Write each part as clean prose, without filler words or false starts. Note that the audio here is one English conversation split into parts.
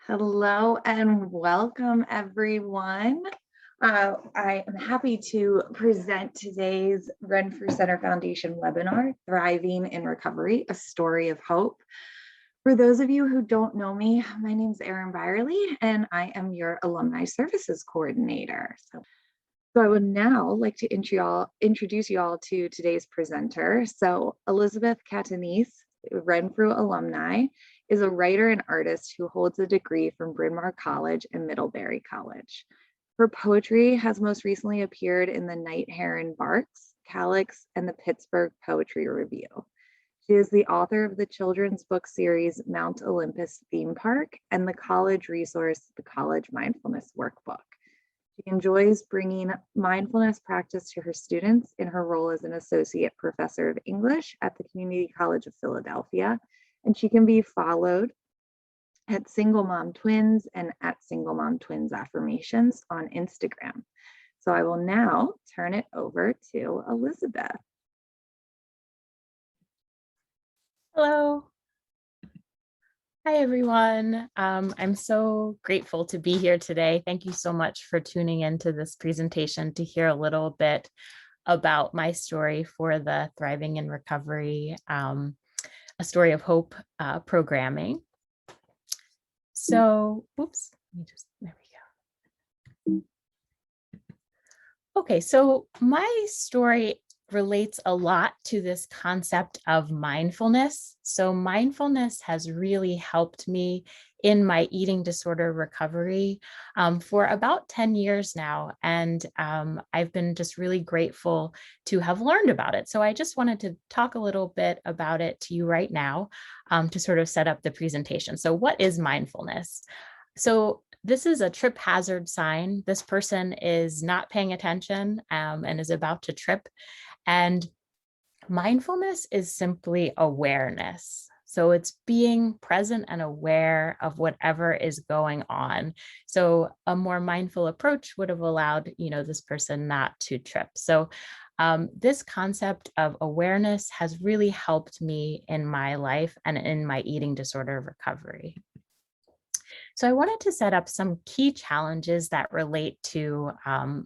Hello and welcome, everyone. I am happy to present today's Renfrew Center Foundation webinar, Thriving in Recovery, a Story of Hope. For those of you who don't know me, my name is Erin Byerly, and I am your Alumni Services Coordinator. So I would now like to introduce you all to today's presenter. So Elizabeth Catanese, Renfrew alumni, is a writer and artist who holds a degree from Bryn Mawr College and Middlebury College. Her poetry has most recently appeared in the Night Heron Barks, Calyx, and the Pittsburgh Poetry Review. She is the author of the children's book series Mount Olympus Theme Park and the college resource, the College Mindfulness Workbook. She enjoys bringing mindfulness practice to her students in her role as an associate professor of English at the Community College of Philadelphia, and she can be followed at Single Mom Twins and at Single Mom Twins Affirmations on Instagram. So I will now turn it over to Elizabeth. Hello. Hi, everyone. I'm so grateful to be here today. Thank you so much for tuning into this presentation to hear a little bit about my story for the Thriving in Recovery, a Story of Hope programming. So, there we go. Okay, so my story relates a lot to this concept of mindfulness. So mindfulness has really helped me in my eating disorder recovery for about 10 years now. And I've been just really grateful to have learned about it. So I just wanted to talk a little bit about it to you right now to sort of set up the presentation. So what is mindfulness? So this is a trip hazard sign. This person is not paying attention and is about to trip. And mindfulness is simply awareness. So it's being present and aware of whatever is going on. So a more mindful approach would have allowed, this person not to trip. So this concept of awareness has really helped me in my life and in my eating disorder recovery. So I wanted to set up some key challenges that relate to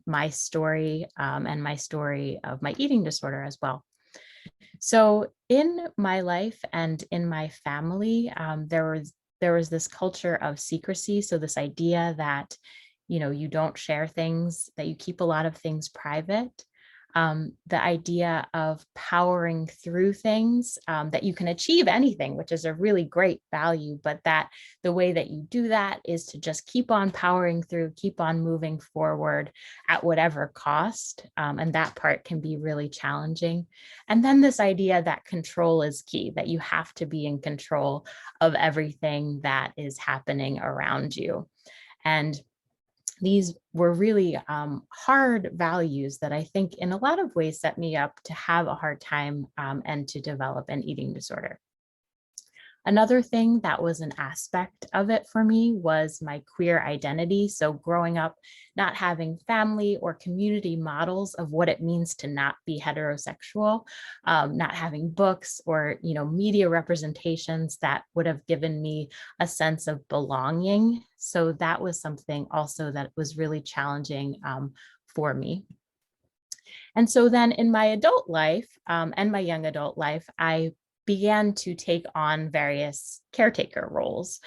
my story and my story of my eating disorder as well. So in my life and in my family, there was this culture of secrecy. So this idea that, you don't share things, that you keep a lot of things private. The idea of powering through things, that you can achieve anything, which is a really great value, but that the way that you do that is to just keep on powering through, keep on moving forward at whatever cost. And that part can be really challenging. And then this idea that control is key, that you have to be in control of everything that is happening around you. And these were really hard values that I think in a lot of ways set me up to have a hard time and to develop an eating disorder. Another thing that was an aspect of it for me was my queer identity. So growing up, not having family or community models of what it means to not be heterosexual, not having books or, media representations that would have given me a sense of belonging. So that was something also that was really challenging for me. And so then in my adult life and my young adult life, I began to take on various caretaker roles,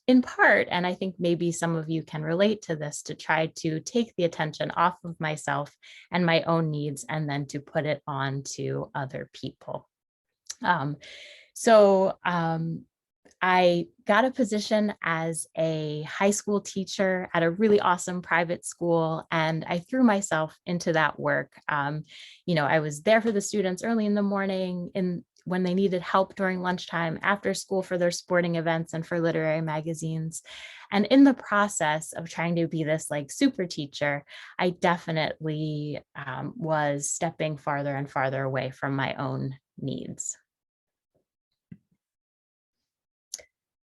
in part, and I think maybe some of you can relate to this, to try to take the attention off of myself and my own needs and then to put it on to other people. I got a position as a high school teacher at a really awesome private school, and I threw myself into that work. I was there for the students early in the morning, when they needed help during lunchtime, after school for their sporting events and for literary magazines. And in the process of trying to be this super teacher, I definitely was stepping farther and farther away from my own needs.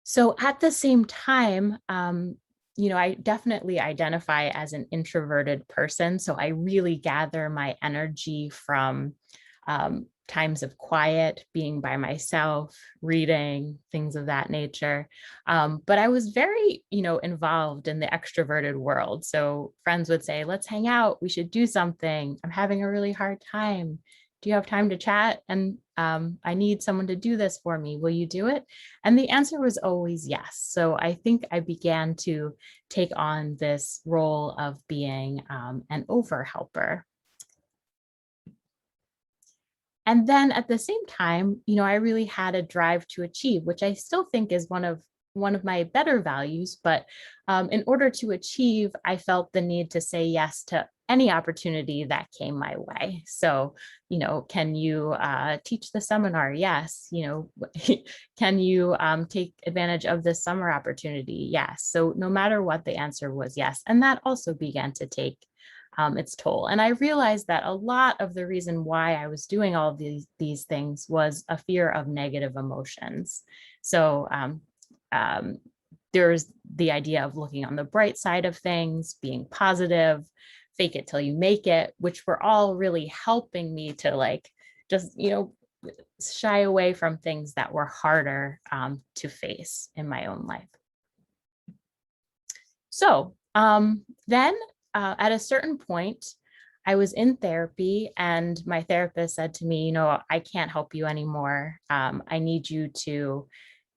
So at the same time, I definitely identify as an introverted person. So I really gather my energy from times of quiet, being by myself, reading, things of that nature. But I was very, involved in the extroverted world. So friends would say, let's hang out. We should do something. I'm having a really hard time. Do you have time to chat? And I need someone to do this for me. Will you do it? And the answer was always yes. So I think I began to take on this role of being an over helper. And then at the same time, I really had a drive to achieve, which I still think is one of my better values. But in order to achieve, I felt the need to say yes to any opportunity that came my way. So, can you teach the seminar? Yes. Can you take advantage of this summer opportunity? Yes. So no matter what, the answer was yes. And that also began to take its toll. And I realized that a lot of the reason why I was doing all of these things was a fear of negative emotions. So there's the idea of looking on the bright side of things, being positive, fake it till you make it, which were all really helping me to just, shy away from things that were harder to face in my own life. So then at a certain point, I was in therapy and my therapist said to me, I can't help you anymore. I need you to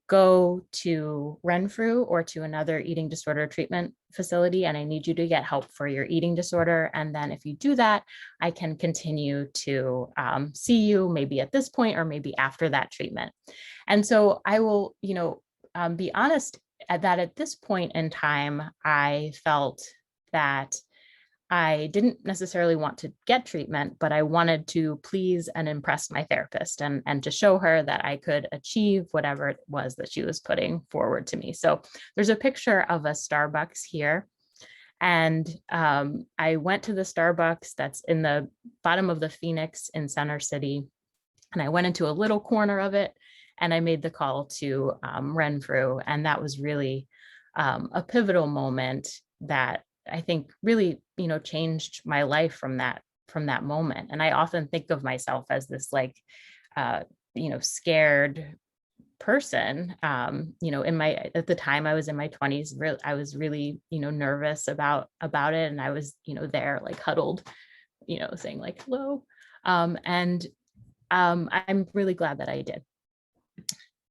go to Renfrew or to another eating disorder treatment facility, and I need you to get help for your eating disorder. And then if you do that, I can continue to see you maybe at this point or maybe after that treatment. And so I will, be honest that at this point in time, I felt that I didn't necessarily want to get treatment, but I wanted to please and impress my therapist and to show her that I could achieve whatever it was that she was putting forward to me. So there's a picture of a Starbucks here. And I went to the Starbucks that's in the bottom of the Phoenix in Center City. And I went into a little corner of it and I made the call to Renfrew. And that was really a pivotal moment that I think really, changed my life from that moment. And I often think of myself as this scared person. At the time I was in my 20s, I was really, nervous about it. And I was, there huddled, saying hello. And I'm really glad that I did.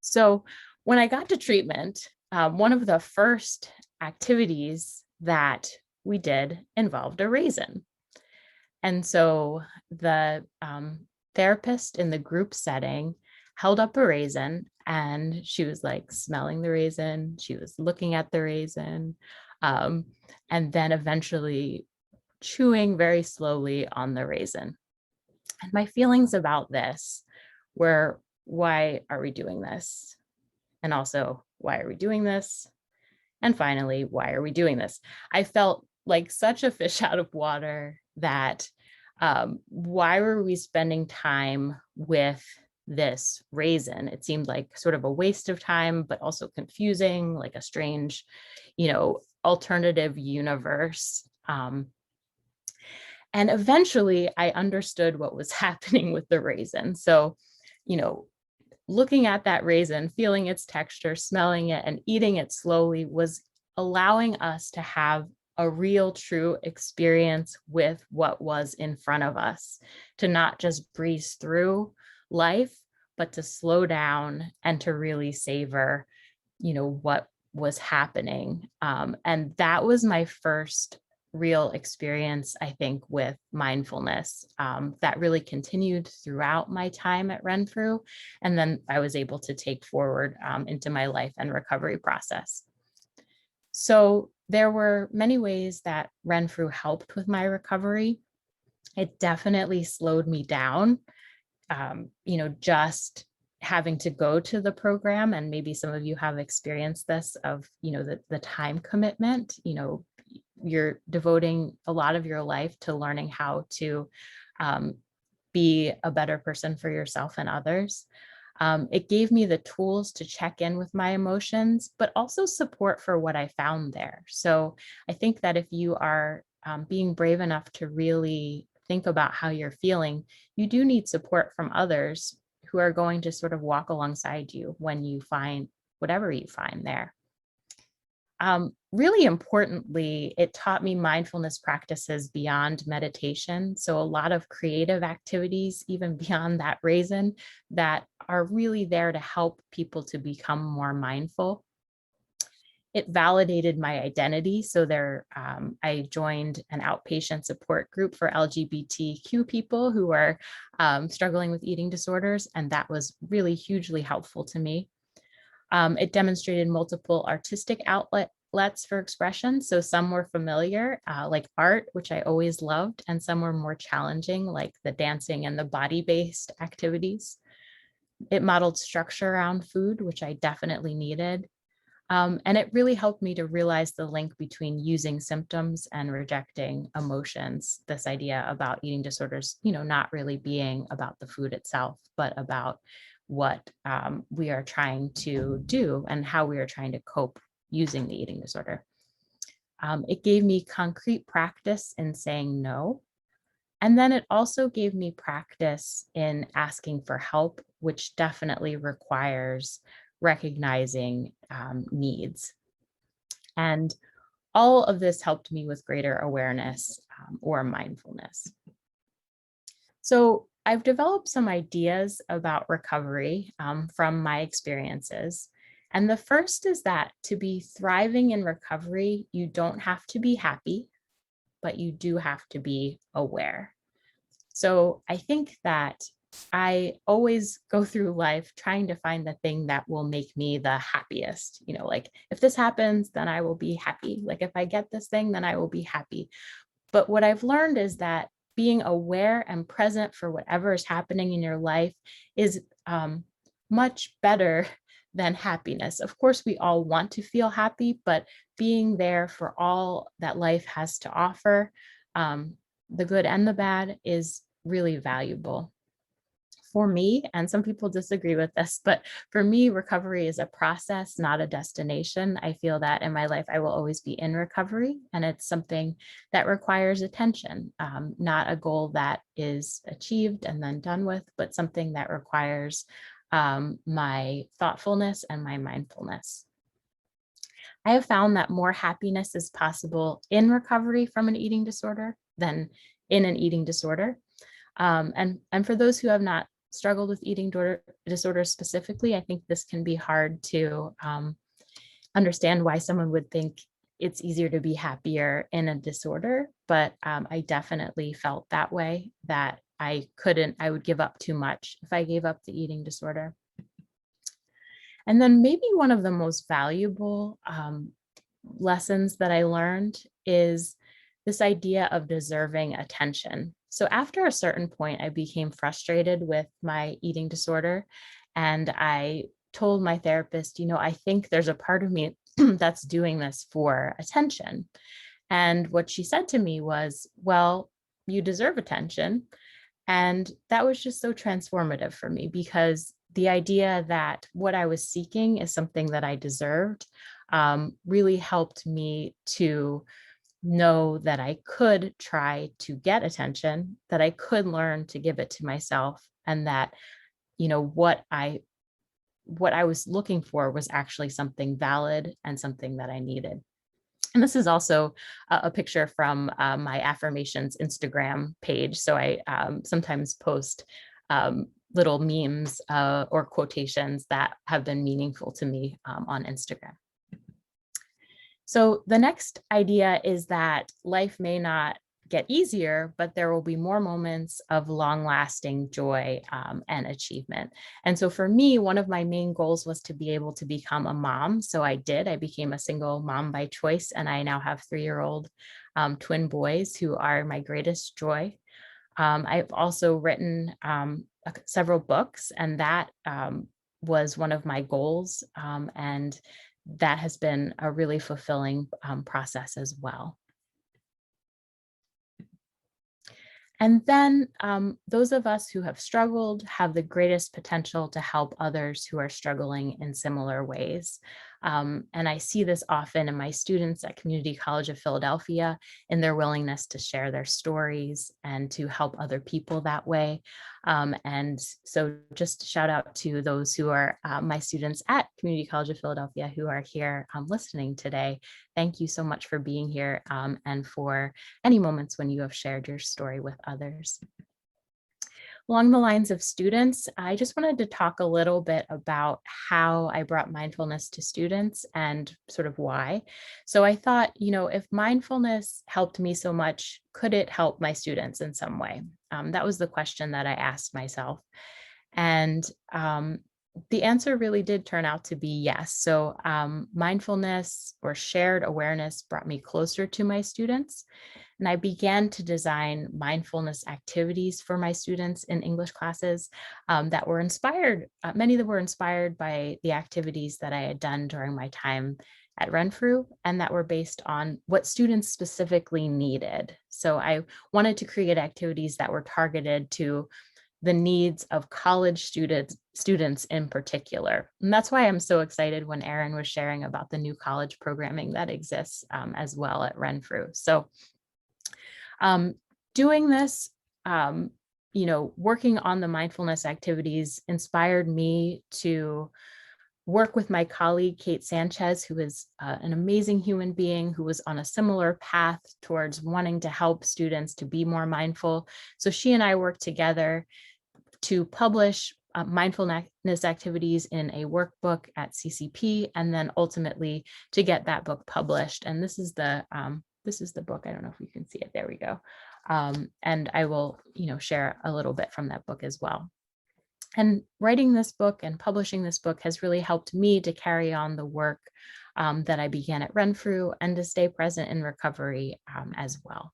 So when I got to treatment, one of the first activities that we did involved a raisin. And so the therapist in the group setting held up a raisin and she was smelling the raisin. She was looking at the raisin and then eventually chewing very slowly on the raisin. And my feelings about this were, why are we doing this? And also, why are we doing this? And finally, why are we doing this? I felt like such a fish out of water that why were we spending time with this raisin? It seemed like sort of a waste of time, but also confusing, like a strange, alternative universe. And eventually I understood what was happening with the raisin. So, looking at that raisin, feeling its texture, smelling it, and eating it slowly was allowing us to have a real, true experience with what was in front of us, to not just breeze through life, but to slow down and to really savor, what was happening. And that was my first real experience, I think, with mindfulness that really continued throughout my time at Renfrew. And then I was able to take forward into my life and recovery process. So there were many ways that Renfrew helped with my recovery. It definitely slowed me down, just having to go to the program. And maybe some of you have experienced this of, the time commitment, you're devoting a lot of your life to learning how to be a better person for yourself and others. It gave me the tools to check in with my emotions, but also support for what I found there. So I think that if you are being brave enough to really think about how you're feeling, you do need support from others who are going to sort of walk alongside you when you find whatever you find there. Really importantly, it taught me mindfulness practices beyond meditation. So a lot of creative activities, even beyond that reason, that are really there to help people to become more mindful. It validated my identity. So I joined an outpatient support group for LGBTQ people who are struggling with eating disorders, and that was really hugely helpful to me. It demonstrated multiple artistic outlets for expression. So some were familiar, like art, which I always loved, and some were more challenging, like the dancing and the body-based activities. It modeled structure around food, which I definitely needed. And it really helped me to realize the link between using symptoms and rejecting emotions. This idea about eating disorders, not really being about the food itself, but about what we are trying to do and how we are trying to cope using the eating disorder. It gave me concrete practice in saying no. And then it also gave me practice in asking for help, which definitely requires recognizing needs. And all of this helped me with greater awareness or mindfulness. So I've developed some ideas about recovery from my experiences. And the first is that to be thriving in recovery, you don't have to be happy, but you do have to be aware. So I think that I always go through life trying to find the thing that will make me the happiest. Like if this happens, then I will be happy. Like if I get this thing, then I will be happy. But what I've learned is that being aware and present for whatever is happening in your life is much better than happiness. Of course, we all want to feel happy, but being there for all that life has to offer, the good and the bad, is really valuable. For me, and some people disagree with this, but for me, recovery is a process, not a destination. I feel that in my life, I will always be in recovery, and it's something that requires attention, not a goal that is achieved and then done with, but something that requires my thoughtfulness and my mindfulness. I have found that more happiness is possible in recovery from an eating disorder than in an eating disorder. And for those who have not struggled with eating disorders specifically, I think this can be hard to understand why someone would think it's easier to be happier in a disorder. But I definitely felt that way, that I would give up too much if I gave up the eating disorder. And then maybe one of the most valuable lessons that I learned is this idea of deserving attention. So after a certain point, I became frustrated with my eating disorder, and I told my therapist, I think there's a part of me that's doing this for attention. And what she said to me was, well, you deserve attention. And that was just so transformative for me, because the idea that what I was seeking is something that I deserved really helped me to know that I could try to get attention, that I could learn to give it to myself, and that, what I was looking for was actually something valid and something that I needed. And this is also a picture from my affirmations Instagram page. So I sometimes post little memes or quotations that have been meaningful to me on Instagram. So the next idea is that life may not get easier, but there will be more moments of long-lasting joy and achievement. And so for me, one of my main goals was to be able to become a mom. So I did. I became a single mom by choice, and I now have 3-year-old twin boys who are my greatest joy. I've also written several books, and that was one of my goals. And that has been a really fulfilling process as well. And then those of us who have struggled have the greatest potential to help others who are struggling in similar ways. And I see this often in my students at Community College of Philadelphia in their willingness to share their stories and to help other people that way. And so just shout out to those who are my students at Community College of Philadelphia who are here listening today. Thank you so much for being here and for any moments when you have shared your story with others. Along the lines of students, I just wanted to talk a little bit about how I brought mindfulness to students and sort of why. So I thought, if mindfulness helped me so much, could it help my students in some way? That was the question that I asked myself. And the answer really did turn out to be yes. So mindfulness or shared awareness brought me closer to my students. And I began to design mindfulness activities for my students in English classes that were inspired. Many of them were inspired by the activities that I had done during my time at Renfrew and that were based on what students specifically needed. So I wanted to create activities that were targeted to the needs of college students in particular. And that's why I'm so excited when Erin was sharing about the new college programming that exists as well at Renfrew. So doing this, working on the mindfulness activities inspired me to work with my colleague, Kate Sanchez, who is an amazing human being who was on a similar path towards wanting to help students to be more mindful. So she and I worked together to publish mindfulness activities in a workbook at CCP, and then ultimately to get that book published. And this is the book. I don't know if you can see it. There we go. And I will, share a little bit from that book as well. And writing this book and publishing this book has really helped me to carry on the work that I began at Renfrew and to stay present in recovery as well.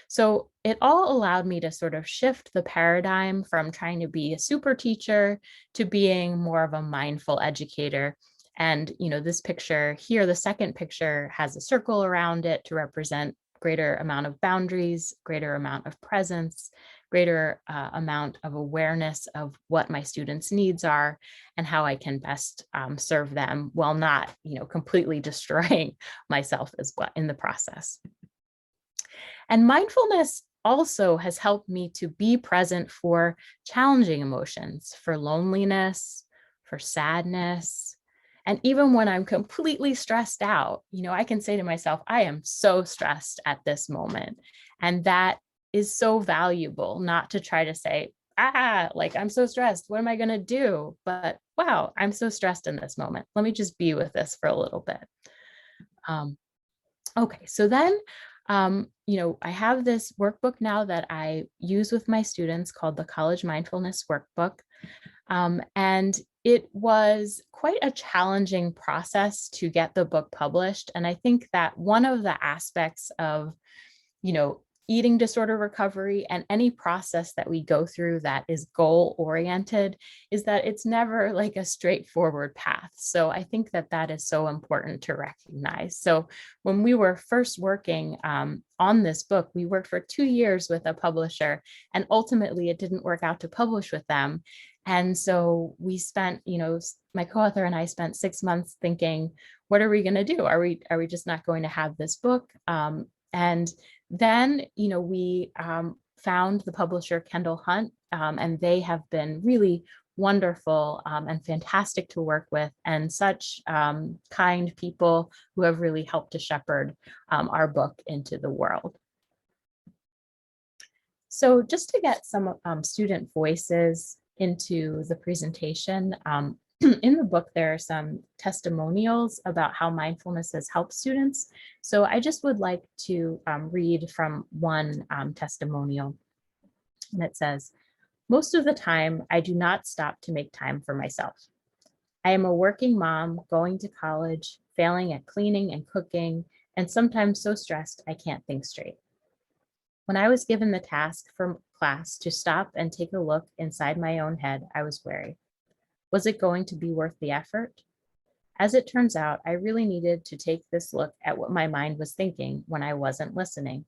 So it all allowed me to sort of shift the paradigm from trying to be a super teacher to being more of a mindful educator. And, this picture here, the second picture has a circle around it to represent greater amount of boundaries, greater amount of presence, greater amount of awareness of what my students' needs are and how I can best serve them while not, completely destroying myself as well in the process. And mindfulness also has helped me to be present for challenging emotions, for loneliness, for sadness. And even when I'm completely stressed out, I can say to myself, I am so stressed at this moment. And that is so valuable, not to try to say, I'm so stressed. What am I going to do? But wow, I'm so stressed in this moment. Let me just be with this for a little bit. Okay, so then I have this workbook now that I use with my students called the College Mindfulness Workbook. And it was quite a challenging process to get the book published. And I think that one of the aspects of, eating disorder recovery and any process that we go through that is goal oriented is that it's never like a straightforward path. So I think that that is so important to recognize. So when we were first working on this book, we worked for 2 years with a publisher, and ultimately it didn't work out to publish with them. And so we spent, my co-author and I spent 6 months thinking, what are we going to do? Are we just not going to have this book? And then, we found the publisher Kendall Hunt, and they have been really wonderful and fantastic to work with, and such kind people who have really helped to shepherd our book into the world. So just to get some student voices into the presentation, in the book, there are some testimonials about how mindfulness has helped students. So I just would like to read from one testimonial. And it says, most of the time, I do not stop to make time for myself. I am a working mom, going to college, failing at cleaning and cooking, and sometimes so stressed I can't think straight. When I was given the task for class to stop and take a look inside my own head, I was wary. Was it going to be worth the effort? As it turns out, I really needed to take this look at what my mind was thinking when I wasn't listening.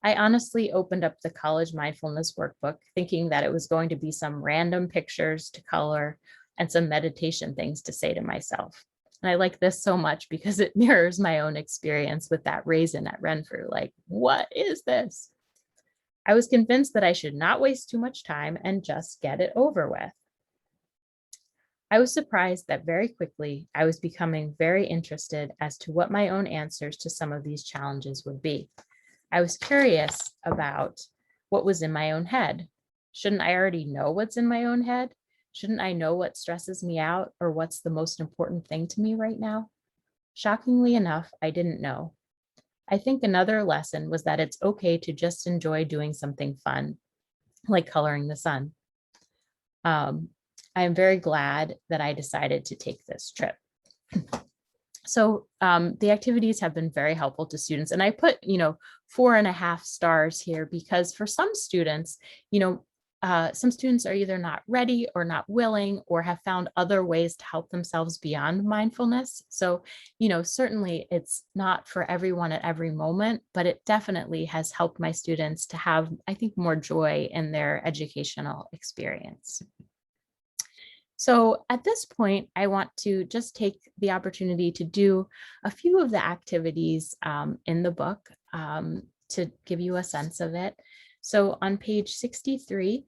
I honestly opened up the College Mindfulness Workbook thinking that it was going to be some random pictures to color and some meditation things to say to myself. And I like this so much because it mirrors my own experience with that raisin at Renfrew. Like, what is this? I was convinced that I should not waste too much time and just get it over with. I was surprised that very quickly I was becoming very interested as to what my own answers to some of these challenges would be. I was curious about what was in my own head. Shouldn't I already know what's in my own head? Shouldn't I know what stresses me out or what's the most important thing to me right now? Shockingly enough, I didn't know. I think another lesson was that it's okay to just enjoy doing something fun, like coloring the sun. I am very glad that I decided to take this trip. So the activities have been very helpful to students. And I put, 4.5 stars here because for some students, some students are either not ready or not willing or have found other ways to help themselves beyond mindfulness. So, certainly it's not for everyone at every moment, but it definitely has helped my students to have, I think, more joy in their educational experience. So at this point, I want to just take the opportunity to do a few of the activities in the book to give you a sense of it. So on page 63,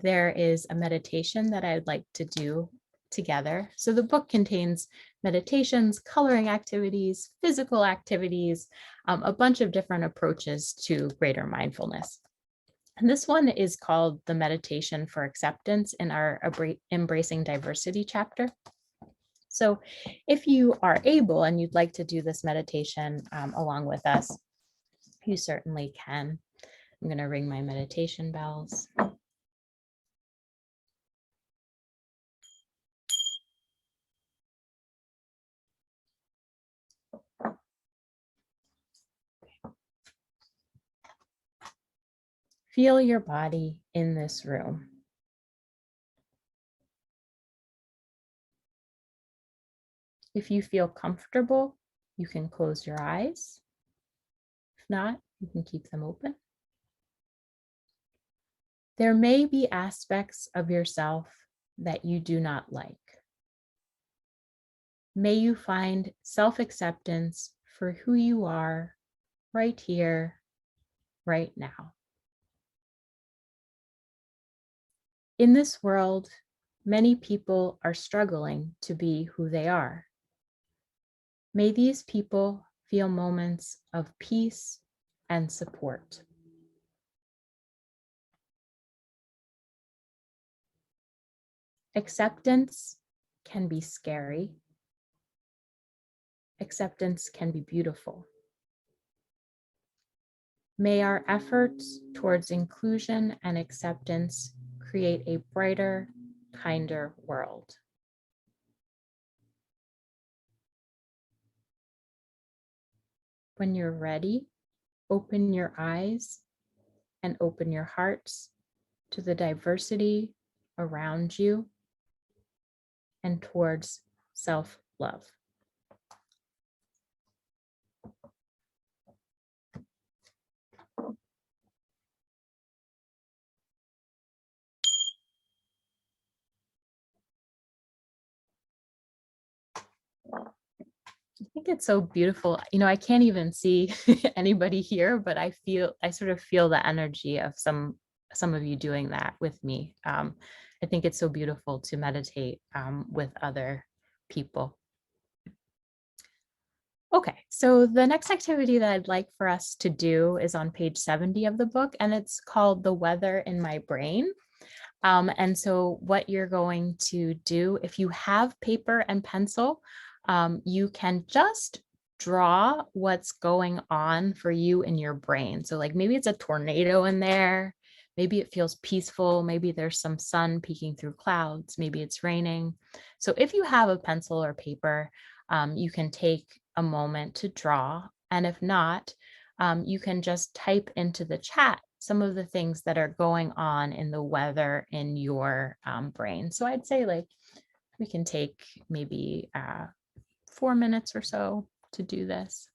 there is a meditation that I'd like to do together. So the book contains meditations, coloring activities, physical activities, a bunch of different approaches to greater mindfulness. And this one is called the Meditation for Acceptance in our Embracing Diversity chapter. So if you are able and you'd like to do this meditation along with us, you certainly can. I'm going to ring my meditation bells. Feel your body in this room. If you feel comfortable, you can close your eyes. If not, you can keep them open. There may be aspects of yourself that you do not like. May you find self-acceptance for who you are right here, right now. In this world, many people are struggling to be who they are. May these people feel moments of peace and support. Acceptance can be scary. Acceptance can be beautiful. May our efforts towards inclusion and acceptance create a brighter, kinder world. When you're ready, open your eyes and open your hearts to the diversity around you and towards self-love. I think it's so beautiful. I can't even see anybody here, but I sort of feel the energy of some of you doing that with me. I think it's so beautiful to meditate with other people. Okay, so the next activity that I'd like for us to do is on page 70 of the book, and it's called The Weather in My Brain. And so what you're going to do, if you have paper and pencil, you can just draw what's going on for you in your brain. So like maybe it's a tornado in there, maybe it feels peaceful, maybe there's some sun peeking through clouds, maybe it's raining. So if you have a pencil or paper, you can take a moment to draw. And if not, you can just type into the chat some of the things that are going on in the weather in your brain. So I'd say like we can take maybe 4 minutes or so to do this.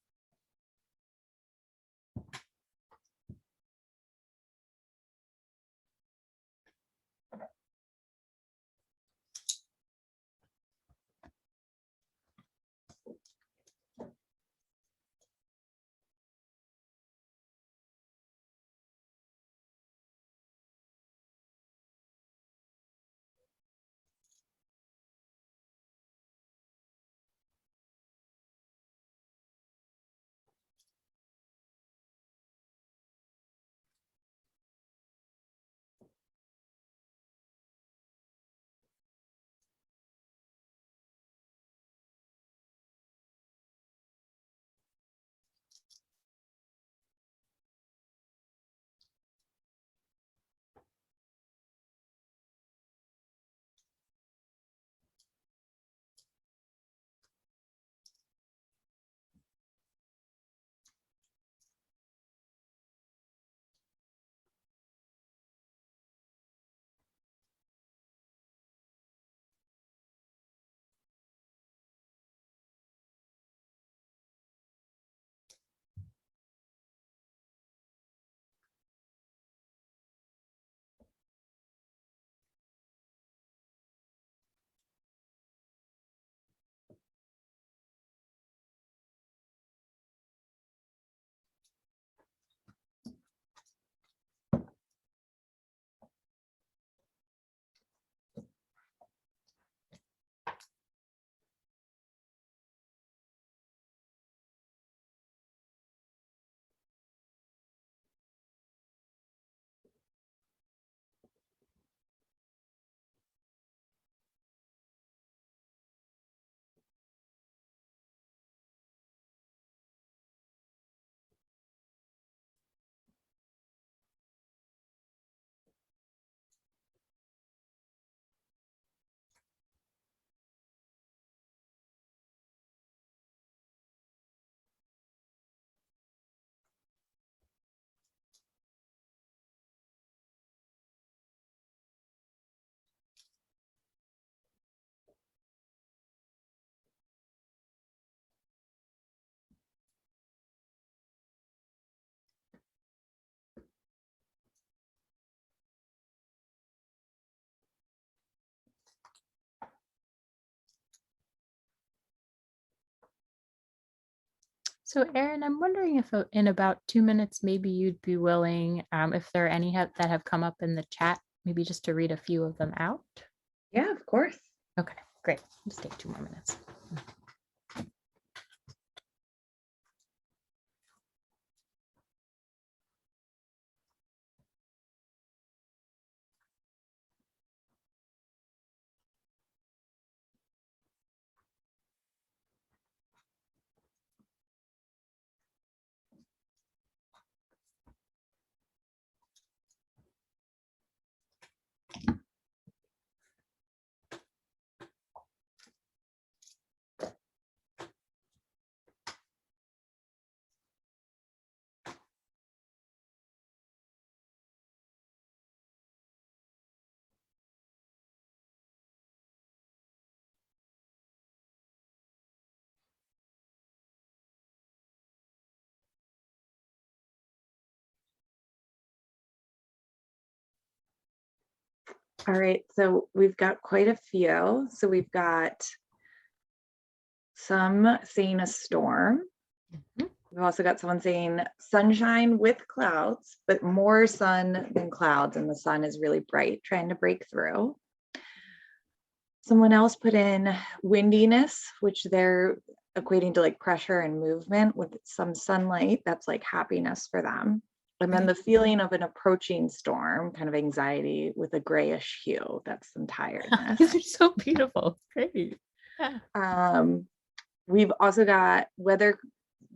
So, Erin, I'm wondering if in about 2 minutes, maybe you'd be willing, if there are any that have come up in the chat, maybe just to read a few of them out. Yeah, of course. Okay, great. Just take 2 more minutes. All right, so we've got quite a few. So we've got some saying a storm. Mhm. We've also got someone saying sunshine with clouds, but more sun than clouds, and the sun is really bright, trying to break through. Someone else put in windiness, which they're equating to like pressure and movement with some sunlight. That's like happiness for them. And then the feeling of an approaching storm, kind of anxiety with a grayish hue. That's some tiredness. These are so beautiful. Great. Yeah. We've also got weather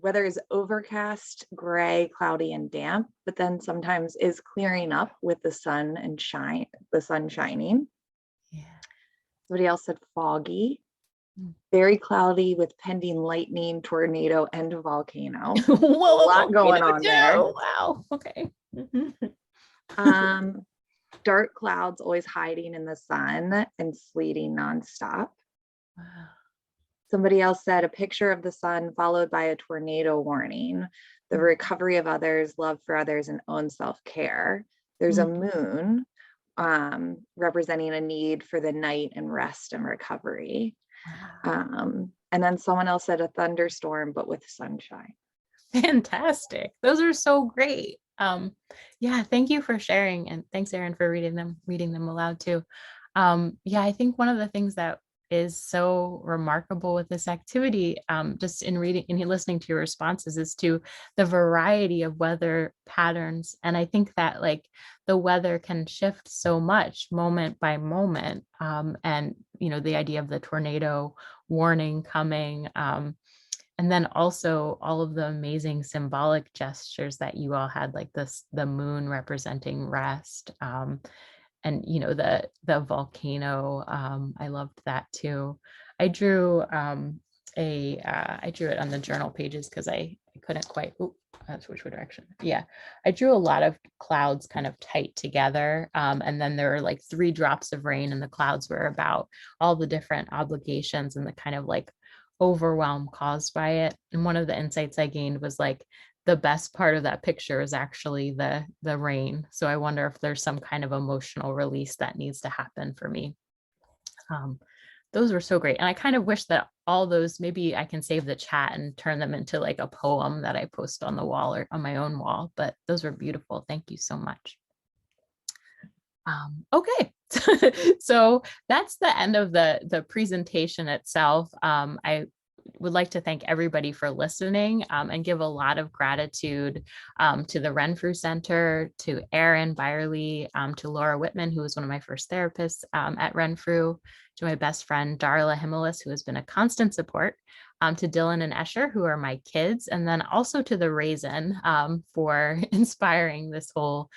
is overcast, gray, cloudy, and damp, but then sometimes is clearing up with the sun shining. Yeah. Somebody else said foggy, Mm. very cloudy with pending lightning, tornado, and a volcano. Whoa, A lot going on there. Wow. Okay. Dark clouds always hiding in the sun and sleeting nonstop. Wow. Somebody else said a picture of the sun followed by a tornado warning, the recovery of others, love for others, and own self-care. There's a moon representing a need for the night and rest and recovery. Wow. And then someone else said a thunderstorm, but with sunshine. Fantastic. Those are so great. Yeah, thank you for sharing. And thanks, Erin, for reading them aloud too. Yeah, I think one of the things that is so remarkable with this activity, just in reading and listening to your responses, is to the variety of weather patterns. And I think that like the weather can shift so much moment by moment. And the idea of the tornado warning coming, and then also all of the amazing symbolic gestures that you all had, like the moon representing rest, and the volcano. I loved that too. I drew I drew it on the journal pages because I couldn't quite. Switch direction. Yeah, I drew a lot of clouds kind of tight together, and then there were like 3 drops of rain, and the clouds were about all the different obligations and the kind of like overwhelm caused by it. And one of the insights I gained was like the best part of that picture is actually the rain. So I wonder if there's some kind of emotional release that needs to happen for me. Those were so great. And I kind of wish that all those, maybe I can save the chat and turn them into like a poem that I post on the wall or on my own wall, but those were beautiful. Thank you so much. Okay, so that's the end of the presentation itself. I would like to thank everybody for listening, and give a lot of gratitude to the Renfrew Center, to Erin Byerly, to Laura Whitman, who was one of my first therapists at Renfrew, to my best friend, Darla Himalis, who has been a constant support, to Dylan and Escher, who are my kids, and then also to the Raisin for inspiring this whole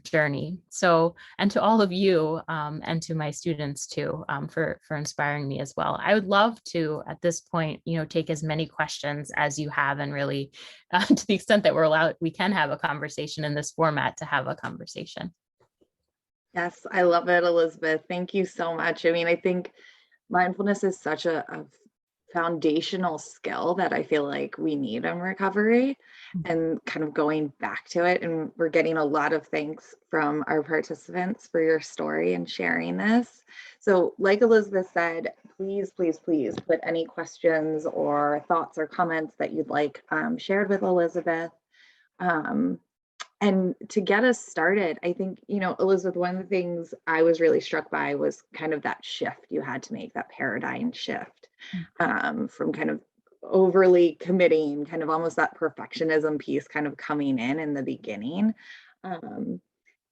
journey. So, and to all of you and to my students too, for inspiring me as well. I would love to, at this point, take as many questions as you have, and really, to the extent that we're allowed, we can have a conversation in this format, to have a conversation. Yes, I love it, Elizabeth. Thank you so much. I mean, I think mindfulness is such a foundational skill that I feel like we need in recovery, and kind of going back to it. And we're getting a lot of thanks from our participants for your story and sharing this. So like Elizabeth said, please, please, please put any questions or thoughts or comments that you'd like shared with Elizabeth. Um, and to get us started, I think, Elizabeth, one of the things I was really struck by was kind of that shift you had to make, that paradigm shift, from kind of overly committing, kind of almost that perfectionism piece kind of coming in the beginning. Um,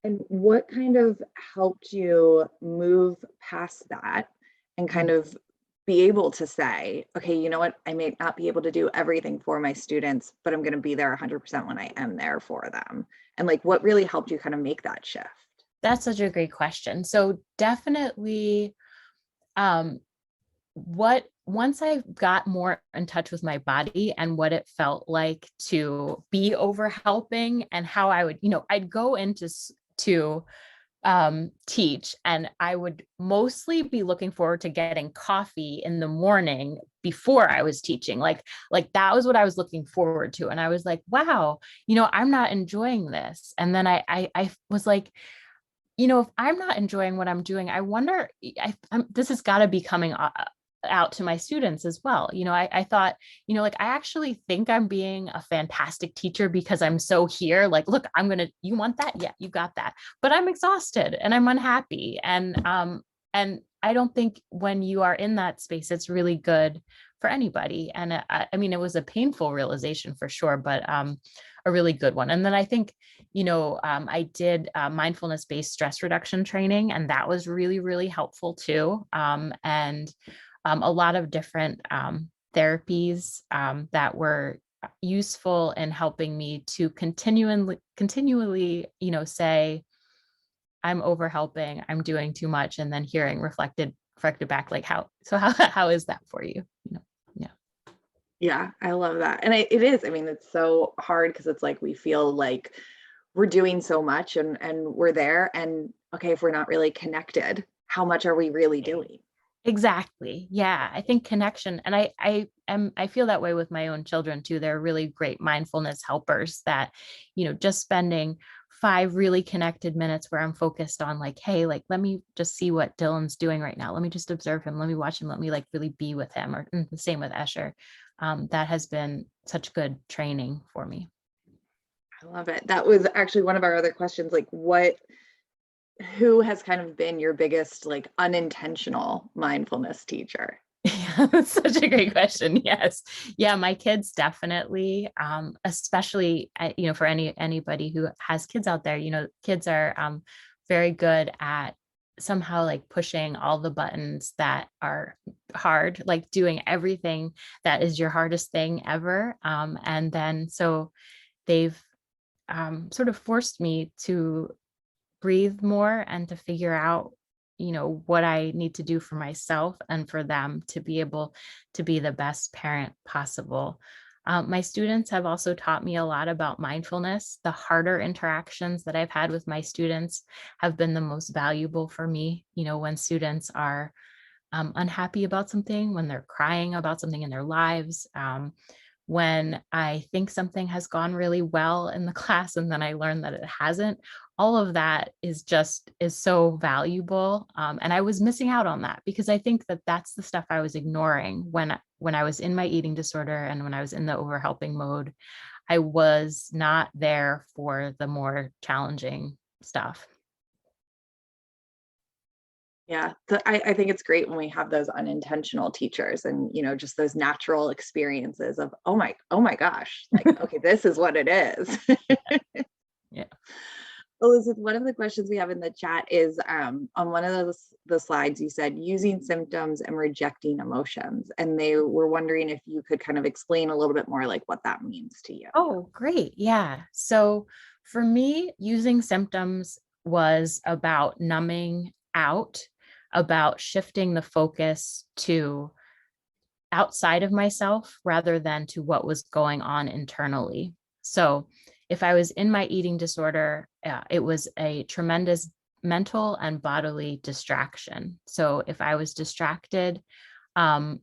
and what kind of helped you move past that and kind of be able to say, okay, you know what, I may not be able to do everything for my students, but I'm going to be there 100% when I am there for them. And like, what really helped you kind of make that shift? That's such a great question. So definitely, once I got more in touch with my body and what it felt like to be over helping, and how I would, I'd go into to teach, and I would mostly be looking forward to getting coffee in the morning before I was teaching. Like that was what I was looking forward to. And I was like, wow, I'm not enjoying this. And then I was like, if I'm not enjoying what I'm doing, I wonder, this has got to be coming out to my students as well. I thought, like, I actually think I'm being a fantastic teacher because I'm so here. Like, look, you want that? Yeah, you got that. But I'm exhausted and I'm unhappy. And I don't think when you are in that space, it's really good for anybody. And I mean, it was a painful realization for sure, but a really good one. And then I think, I did mindfulness-based stress reduction training, and that was really, really helpful too. And a lot of different therapies that were useful in helping me to continually, say, I'm over helping, I'm doing too much, and then hearing reflected back, like, how is that for you? Yeah. Yeah, I love that. And it is, I mean, it's so hard because it's like we feel like we're doing so much and we're there. And okay, if we're not really connected, how much are we really doing? Exactly. Yeah. I think connection, and I feel that way with my own children too. They're really great mindfulness helpers that, just spending 5 really connected minutes where I'm focused on, like, hey, like, let me just see what Dylan's doing right now. Let me just observe him. Let me watch him. Let me like really be with him. Or the same with Escher. That has been such good training for me. I love it. That was actually one of our other questions, like who has kind of been your biggest like unintentional mindfulness teacher? Yeah, that's such a great question. Yes. Yeah, my kids definitely, especially, for anybody who has kids out there, kids are very good at somehow like pushing all the buttons that are hard, like doing everything that is your hardest thing ever. And then so they've sort of forced me to breathe more and to figure out, what I need to do for myself and for them to be able to be the best parent possible. My students have also taught me a lot about mindfulness. The harder interactions that I've had with my students have been the most valuable for me. When students are unhappy about something, when they're crying about something in their lives, when I think something has gone really well in the class and then I learn that it hasn't, all of that is so valuable. And I was missing out on that because I think that that's the stuff I was ignoring when I was in my eating disorder and when I was in the overhelping mode. I was not there for the more challenging stuff. Yeah, I think it's great when we have those unintentional teachers and just those natural experiences of oh my gosh, like okay, this is what it is. Yeah. Elizabeth, one of the questions we have in the chat is on one of the slides you said using symptoms and rejecting emotions, and they were wondering if you could kind of explain a little bit more like what that means to you. Oh, great. Yeah. So for me, using symptoms was about numbing out, about shifting the focus to outside of myself rather than to what was going on internally. So if I was in my eating disorder, it was a tremendous mental and bodily distraction. So if I was distracted, um,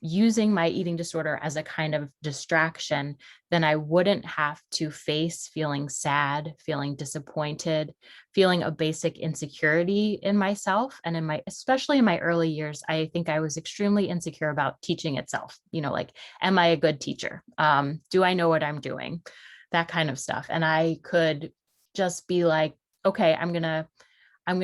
using my eating disorder as a kind of distraction, then I wouldn't have to face feeling sad, feeling disappointed, feeling a basic insecurity in myself. And especially in my early years, I think I was extremely insecure about teaching itself. Like, am I a good teacher? Do I know what I'm doing? That kind of stuff. And I could just be like, okay, I'm going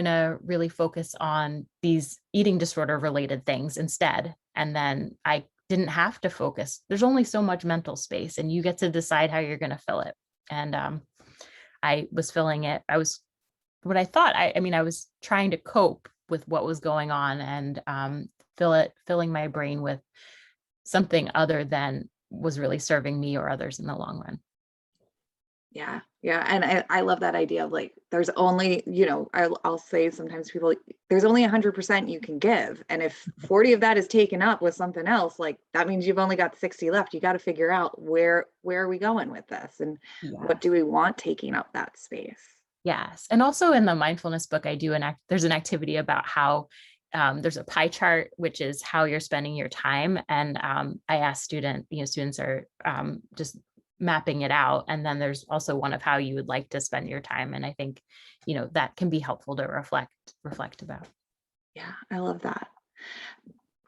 to really focus on these eating disorder related things instead. And then I didn't have to focus. There's only so much mental space, and you get to decide how you're going to fill it. And I was filling it. I was trying to cope with what was going on and filling my brain with something other than was really serving me or others in the long run. Yeah. Yeah. And I love that idea of like, there's only, I'll say sometimes people, there's only 100% you can give. And if 40 of that is taken up with something else, like that means you've only got 60 left. You got to figure out where are we going with this? And what do we want taking up that space? Yes. And also in the mindfulness book, there's an activity about how there's a pie chart, which is how you're spending your time. And I asked students are just mapping it out. And then there's also one of how you would like to spend your time. And I think, that can be helpful to reflect about. Yeah, I love that.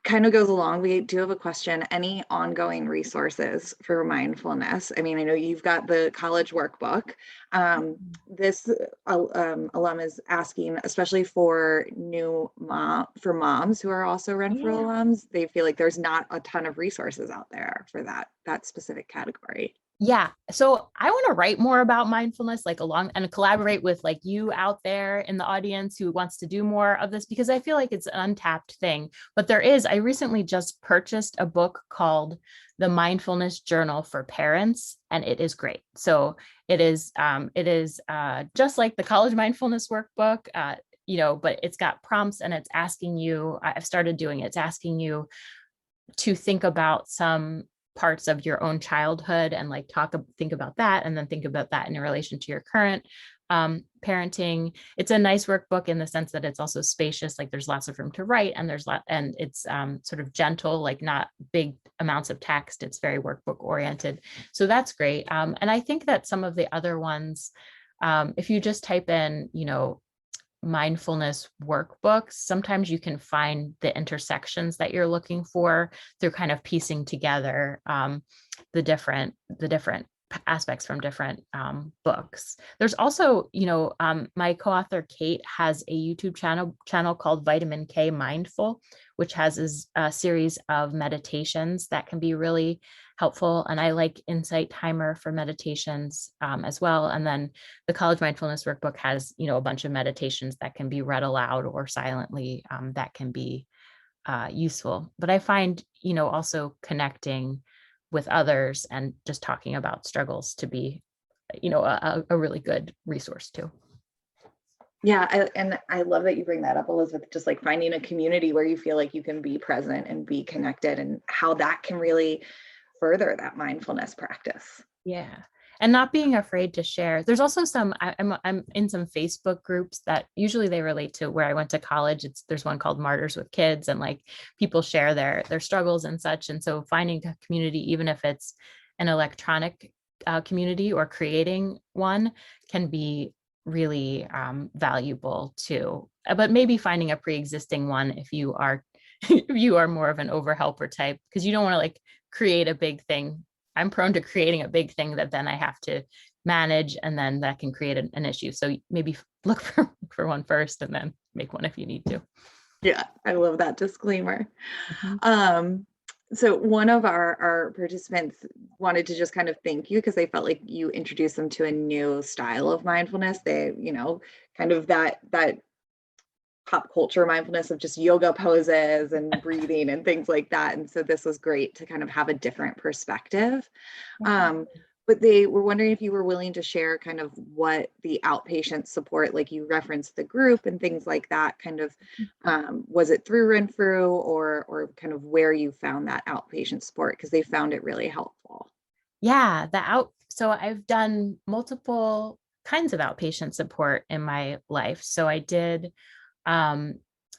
Kind of goes along. We do have a question. Any ongoing resources for mindfulness? I mean, I know you've got the college workbook. This alum is asking, especially for moms who are also Renfrew alums, they feel like there's not a ton of resources out there for that specific category. Yeah. So I want to write more about mindfulness, like along and collaborate with like you out there in the audience who wants to do more of this, because I feel like it's an untapped thing. But I recently just purchased a book called The Mindfulness Journal for Parents, and it is great. So it is just like the College Mindfulness Workbook, but it's got prompts and it's asking you, I've started doing it, it's asking you to think about some parts of your own childhood and like think about that, and then think about that in relation to your current parenting. It's a nice workbook in the sense that it's also spacious, like there's lots of room to write, and and it's sort of gentle, like not big amounts of text. It's very workbook oriented. So that's great. And I think that some of the other ones, if you just type in, mindfulness workbooks, sometimes you can find the intersections that you're looking for through kind of piecing together the different aspects from different books. There's also, my co-author Kate has a YouTube channel called Vitamin K Mindful, which has a series of meditations that can be really helpful. And I like Insight Timer for meditations as well. And then the College Mindfulness Workbook has, a bunch of meditations that can be read aloud or silently that can be useful. But I find, also connecting with others and just talking about struggles to be, a really good resource too. Yeah, and I love that you bring that up, Elizabeth, just like finding a community where you feel like you can be present and be connected, and how that can really further that mindfulness practice. Yeah. And not being afraid to share. There's also I'm in some Facebook groups that usually they relate to where I went to college. There's one called Martyrs with Kids, and like people share their struggles and such. And so finding a community, even if it's an electronic community or creating one, can be really valuable too. But maybe finding a pre-existing one if you are if you are more of an overhelper type, because you don't want to like create a big thing. I'm prone to creating a big thing that then I have to manage, and then that can create an issue. So maybe look for one first and then make one if you need to. Yeah, I love that disclaimer. Mm-hmm. So one of our participants wanted to just kind of thank you because they felt like you introduced them to a new style of mindfulness. They, kind of that pop culture mindfulness of just yoga poses and breathing and things like that. And so this was great to kind of have a different perspective. But they were wondering if you were willing to share kind of what the outpatient support, like you referenced the group and things like that, kind of, was it through Renfrew or kind of where you found that outpatient support? Because they found it really helpful. Yeah, so I've done multiple kinds of outpatient support in my life. So I did the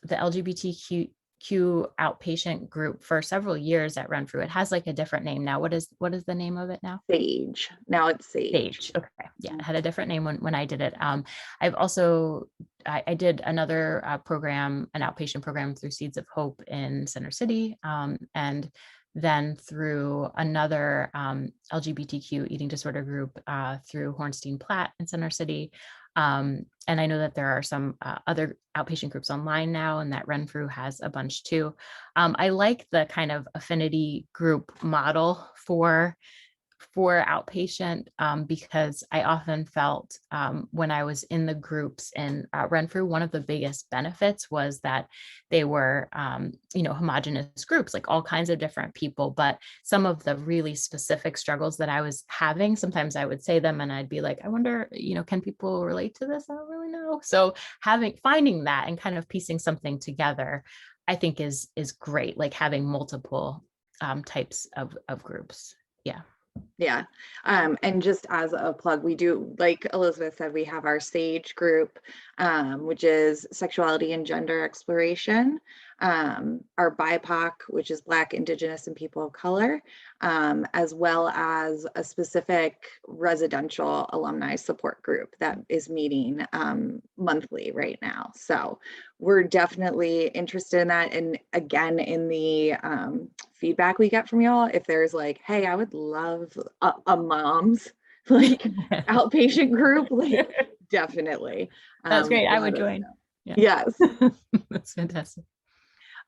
LGBTQ outpatient group for several years at Renfrew. It has like a different name now. What is the name of it now? Sage. Now it's Sage. Sage. Okay. Yeah, it had a different name when I did it. I've also I did another program, an outpatient program through Seeds of Hope in Center City, and then through another LGBTQ eating disorder group through Hornstein Platt in Center City. And I know that there are some other outpatient groups online now, and that Renfrew has a bunch too. I like the kind of affinity group model for outpatient because I often felt when I was in the groups in Renfrew, one of the biggest benefits was that they were, homogenous groups, like all kinds of different people. But some of the really specific struggles that I was having, sometimes I would say them and I'd be like, I wonder, can people relate to this? I don't really know. So finding that and kind of piecing something together, I think is great, like having multiple types of groups. Yeah. Yeah. And just as a plug, we do, like Elizabeth said, we have our SAGE group, which is sexuality and gender exploration, our BIPOC, which is Black, Indigenous, and people of color, as well as a specific residential alumni support group that is meeting monthly right now. So we're definitely interested in that. And again, in the feedback we get from y'all, if there's like, hey, I would love a mom's like outpatient group, like definitely. That's great. I would join. Yeah. Yes. That's fantastic.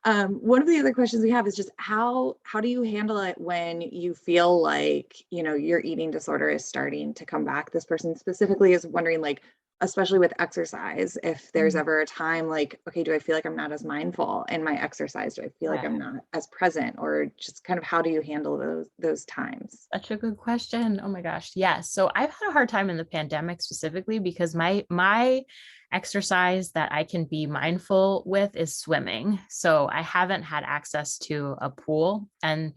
One of the other questions we have is just how do you handle it when you feel like, your eating disorder is starting to come back? This person specifically is wondering, like, especially with exercise, if there's ever a time like, okay, do I feel like I'm not as mindful in my exercise? Do I feel like I'm not as present? Or just kind of how do you handle those times? Such a good question. Oh my gosh. Yes. So I've had a hard time in the pandemic specifically because my exercise that I can be mindful with is swimming. So I haven't had access to a pool. And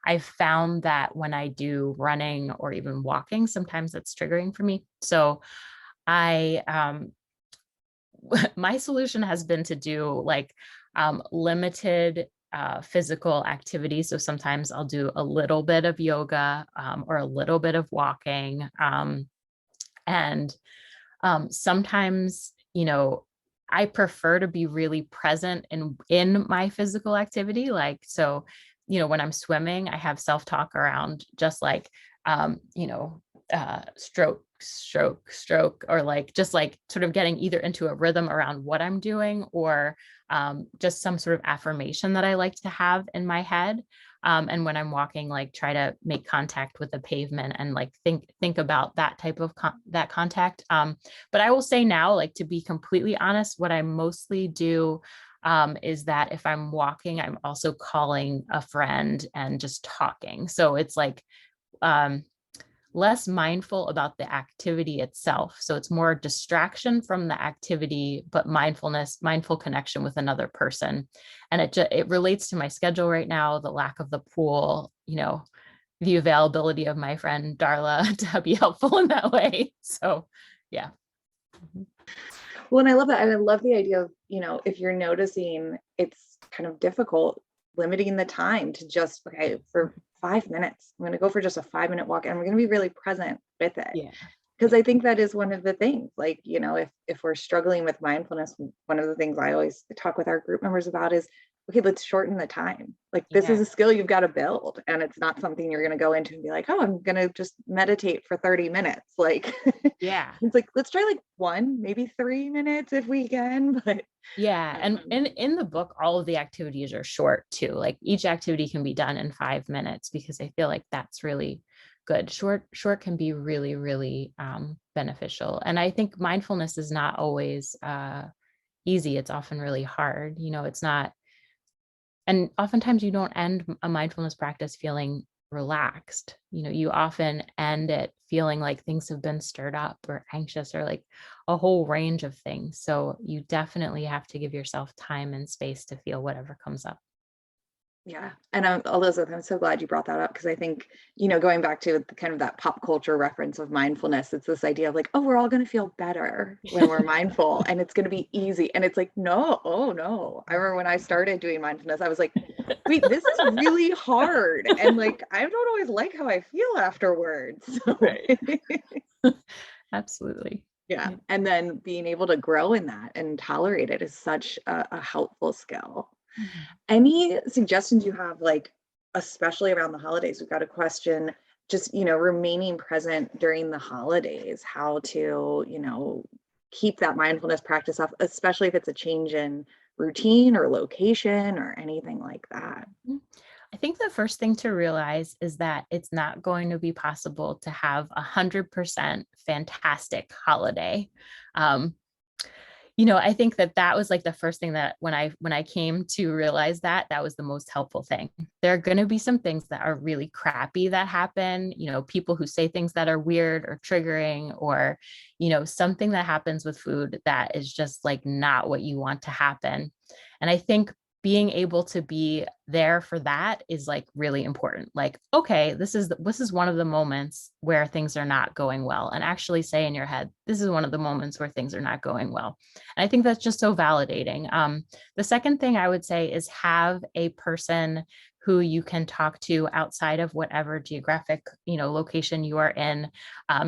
I've found that when I do running or even walking, sometimes it's triggering for me. So my solution has been to do like limited physical activity. So sometimes I'll do a little bit of yoga or a little bit of walking. And sometimes, I prefer to be really present in my physical activity. Like, so, when I'm swimming, I have self-talk around just like, stroke, stroke, stroke, or like just like sort of getting either into a rhythm around what I'm doing or just some sort of affirmation that I like to have in my head. And when I'm walking, like try to make contact with the pavement and like think about that type of that contact. But I will say now, like to be completely honest, what I mostly do is that if I'm walking, I'm also calling a friend and just talking. So it's like less mindful about the activity itself. So it's more distraction from the activity, but mindful connection with another person. And it relates to my schedule right now, the lack of the pool, the availability of my friend Darla to be helpful in that way. So yeah. Well, and I love that. And I love the idea of, if you're noticing it's kind of difficult, limiting the time to just, okay, for 5 minutes, I'm going to go for just a 5-minute walk and we're going to be really present with it. Yeah. Because I think that is one of the things, like, if we're struggling with mindfulness, one of the things I always talk with our group members about is, okay, let's shorten the time. Like this is a skill you've got to build. And it's not something you're going to go into and be like, oh, I'm going to just meditate for 30 minutes. Like, yeah, it's like, let's try like 1, maybe 3 minutes if we can. But yeah. And in the book, all of the activities are short too. Like each activity can be done in 5 minutes because I feel like that's really good. Short can be really, really beneficial. And I think mindfulness is not always easy. It's often really hard. It's not. And oftentimes you don't end a mindfulness practice feeling relaxed. You often end it feeling like things have been stirred up or anxious or like a whole range of things. So you definitely have to give yourself time and space to feel whatever comes up. Yeah. And Elizabeth, I'm so glad you brought that up because I think, going back to kind of that pop culture reference of mindfulness, it's this idea of like, oh, we're all going to feel better when we're mindful and it's going to be easy. And it's like, no, oh no. I remember when I started doing mindfulness, I was like, wait, this is really hard. And like, I don't always like how I feel afterwards. So, Right. Absolutely. yeah. And then being able to grow in that and tolerate it is such a helpful skill. Mhm. Any suggestions you have, like, especially around the holidays? We've got a question, just, remaining present during the holidays, how to, keep that mindfulness practice up, especially if it's a change in routine or location or anything like that. Mhm. I think the first thing to realize is that it's not going to be possible to have 100% fantastic holiday. Um, I think that was like the first thing that when I came to realize that was the most helpful thing. There are going to be some things that are really crappy that happen, people who say things that are weird or triggering, or, something that happens with food that is just like not what you want to happen. And I think being able to be there for that is like really important. Like, okay, this is one of the moments where things are not going well, and actually say in your head, this is one of the moments where things are not going well. And I think that's just so validating. The second thing I would say is have a person who you can talk to outside of whatever geographic, location you are in,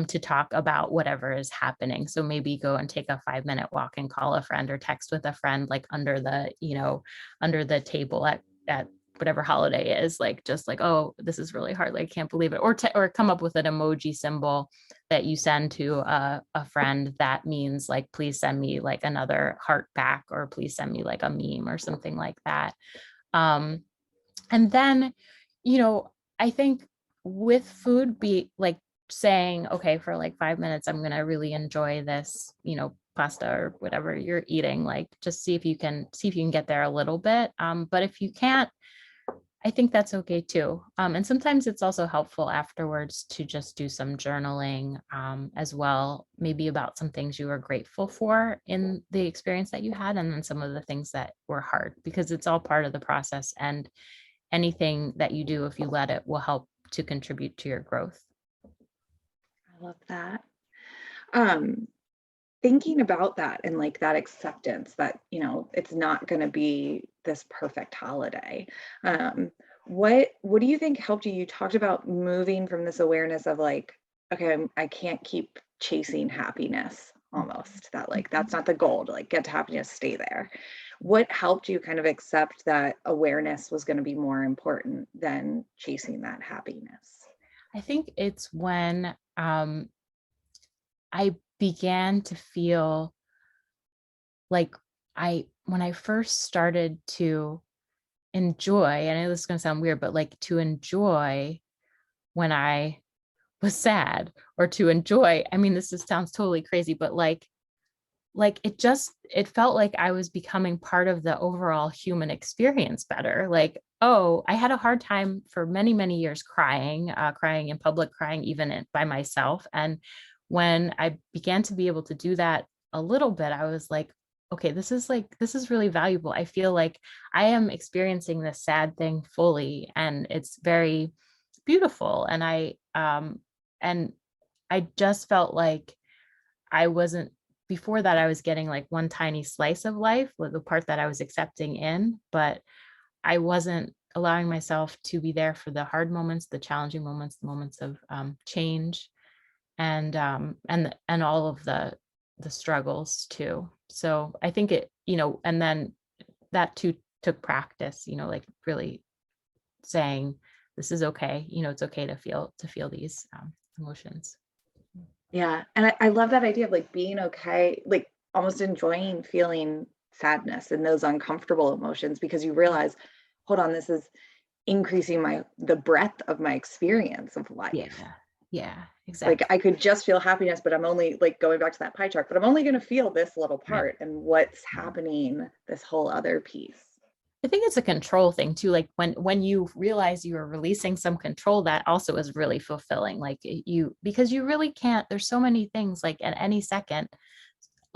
to talk about whatever is happening. So maybe go and take a 5-minute walk and call a friend or text with a friend, like under the table at whatever holiday is, like, just like, oh, this is really hard, like, I can't believe it, or come up with an emoji symbol that you send to a friend that means like, please send me like another heart back, or please send me like a meme or something like that. um and then, you know I think with food, be like saying, okay, for like 5 minutes, I'm going to really enjoy this, pasta or whatever you're eating, like, just see if you can get there a little bit. But if you can't, I think that's okay too. And sometimes it's also helpful afterwards to just do some journaling, as well, maybe about some things you were grateful for in the experience that you had, and then some of the things that were hard, because it's all part of the process. And anything that you do, if you let it, will help to contribute to your growth. I love that. Um, Thinking about that and like that acceptance that, it's not going to be this perfect holiday. Um, what do you think helped you? You talked about moving from this awareness of like, okay, I can't keep chasing happiness, almost that like that's not the goal to like get to happiness, stay there. What helped you kind of accept that awareness was going to be more important than chasing that happiness? I think it's when I began to feel like, when I first started to enjoy, and I know this is going to sound weird, but like to enjoy when I was sad, or to enjoy, I mean, sounds totally crazy, but it felt like I was becoming part of the overall human experience better. Like, oh, I had a hard time for many, many years crying in public, crying even by myself. And when I began to be able to do that a little bit, I was like, okay, this is really valuable. I feel like I am experiencing this sad thing fully, and it's very beautiful. And I just felt like I wasn't before that, I was getting like one tiny slice of life with the part that I was accepting in, but I wasn't allowing myself to be there for the hard moments, the challenging moments, the moments of change, and all of the struggles too. So I think and then that too took practice, like really saying, this is okay, it's okay to feel these emotions. Yeah. And I love that idea of like being okay, like almost enjoying feeling sadness and those uncomfortable emotions because you realize, hold on, this is increasing the breadth of my experience of Yeah. life. Yeah, Like exactly. I could just feel happiness, but I'm only like going back to that pie chart, but I'm only going to feel this little Right. part and what's happening, this whole other piece. I think it's a control thing too. Like when you realize you are releasing some control, that also is really fulfilling. Like because you really can't, there's so many things like at any second,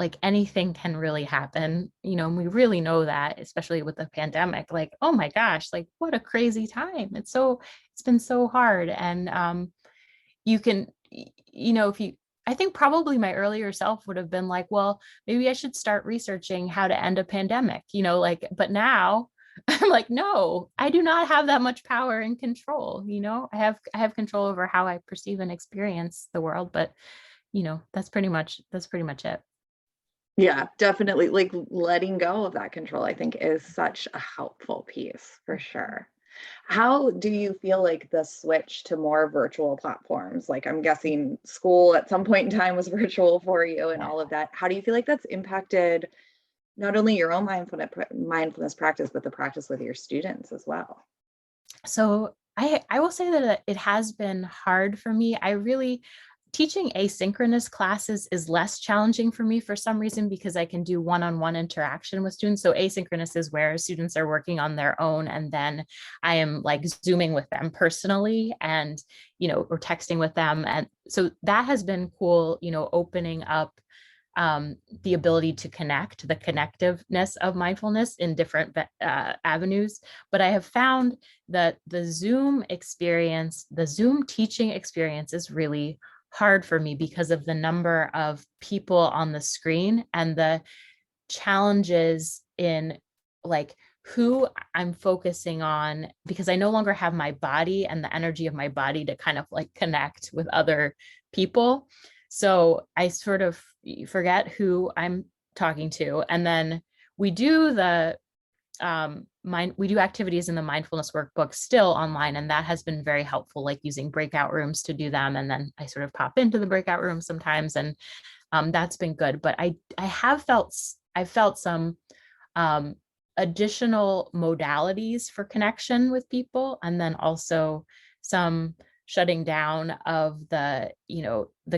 like anything can really happen, and we really know that, especially with the pandemic, like, oh my gosh, like what a crazy time. It's been so hard. And you can, if you, I think probably my earlier self would have been like, well, maybe I should start researching how to end a pandemic, like, but now I'm like, no, I do not have that much power and control. I have control over how I perceive and experience the world, but that's pretty much it. Yeah, definitely. Like letting go of that control, I think, is such a helpful piece for sure. How do you feel like the switch to more virtual platforms? Like, I'm guessing school at some point in time was virtual for you and Yeah. all of that. How do you feel like that's impacted not only your own mindfulness practice, but the practice with your students as well? So I will say that it has been hard for me. I really teaching asynchronous classes is less challenging for me for some reason because I can do one-on-one interaction with students. So asynchronous is where students are working on their own, and then I am like Zooming with them personally, and or texting with them. And so that has been cool, opening up the ability to connect, the connectiveness of mindfulness in different avenues. But I have found that the Zoom experience, the Zoom teaching experience is really hard for me because of the number of people on the screen and the challenges in like who I'm focusing on, because I no longer have my body and the energy of my body to kind of like connect with other people. So I sort of forget who I'm talking to. And then we do the we do activities in the mindfulness workbook still online, and that has been very helpful, like using breakout rooms to do them. And then I sort of pop into the breakout room sometimes, and that's been good. But I felt some um, additional modalities for connection with people, and then also some shutting down of the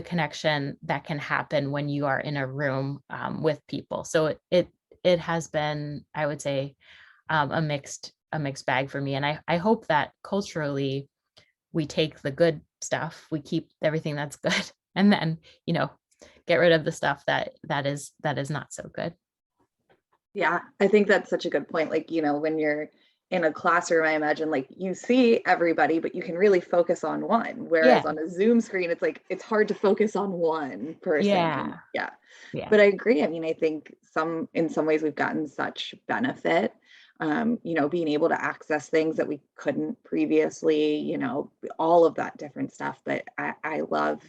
connection that can happen when you are in a room with people. So it has been, I would say, a mixed bag for me. And I hope that culturally we take the good stuff, we keep everything that's good, and then get rid of the stuff that is not so good. Yeah, I think that's such a good point. Like, when you're in a classroom, I imagine like you see everybody, but you can really focus on one. Whereas Yeah. on a Zoom screen, it's like it's hard to focus on one person. And Yeah. yeah, Yeah. but I agree. I mean, I think in some ways we've gotten such benefit, being able to access things that we couldn't previously, all of that different stuff. But I love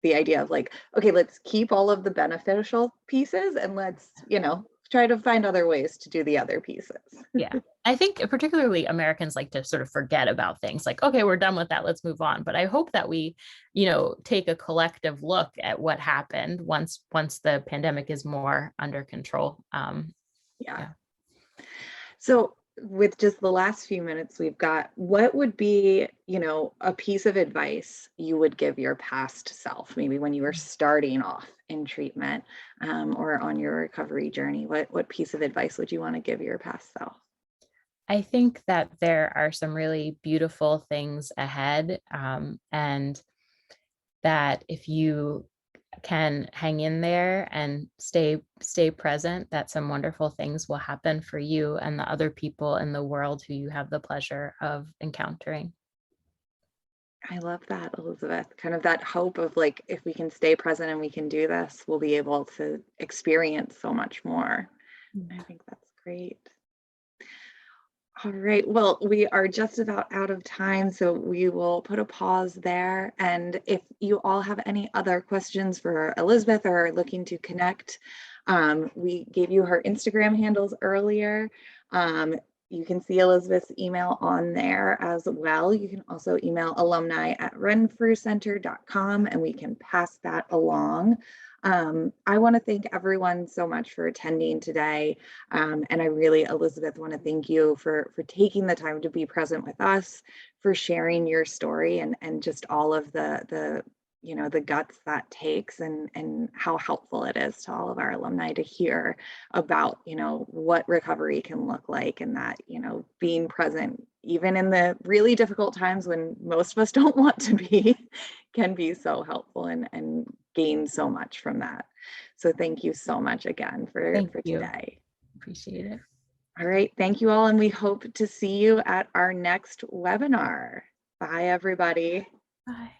the idea of like, okay, let's keep all of the beneficial pieces and let's, try to find other ways to do the other pieces. Yeah. I think particularly Americans like to sort of forget about things like, okay, we're done with that, let's move on. But I hope that we, take a collective look at what happened once the pandemic is more under control. Yeah. Yeah. So, with just the last few minutes we've got, what would be, a piece of advice you would give your past self, maybe when you were starting off in treatment, or on your recovery journey? What piece of advice would you want to give your past self? I think that there are some really beautiful things ahead, and that if you can hang in there and stay present, that some wonderful things will happen for you and the other people in the world who you have the pleasure of encountering. I love that, Elizabeth. Kind of that hope of like, if we can stay present and we can do this, we'll be able to experience so much more. I think that's great. All right. Well, we are just about out of time, so we will put a pause there. And if you all have any other questions for Elizabeth or are looking to connect, we gave you her Instagram handles earlier. You can see Elizabeth's email on there as well. You can also email alumni@renfrewcenter.com and we can pass that along. I want to thank everyone so much for attending today. And I really, Elizabeth, want to thank you for taking the time to be present with us, for sharing your story and just all of the the guts that takes, and how helpful it is to all of our alumni to hear about, what recovery can look like, and that, being present, even in the really difficult times when most of us don't want to be, can be so helpful, and gain so much from that. So thank you so much again for Thank you. today. Appreciate it. All right, thank you all, and we hope to see you at our next webinar. Bye, everybody. Bye.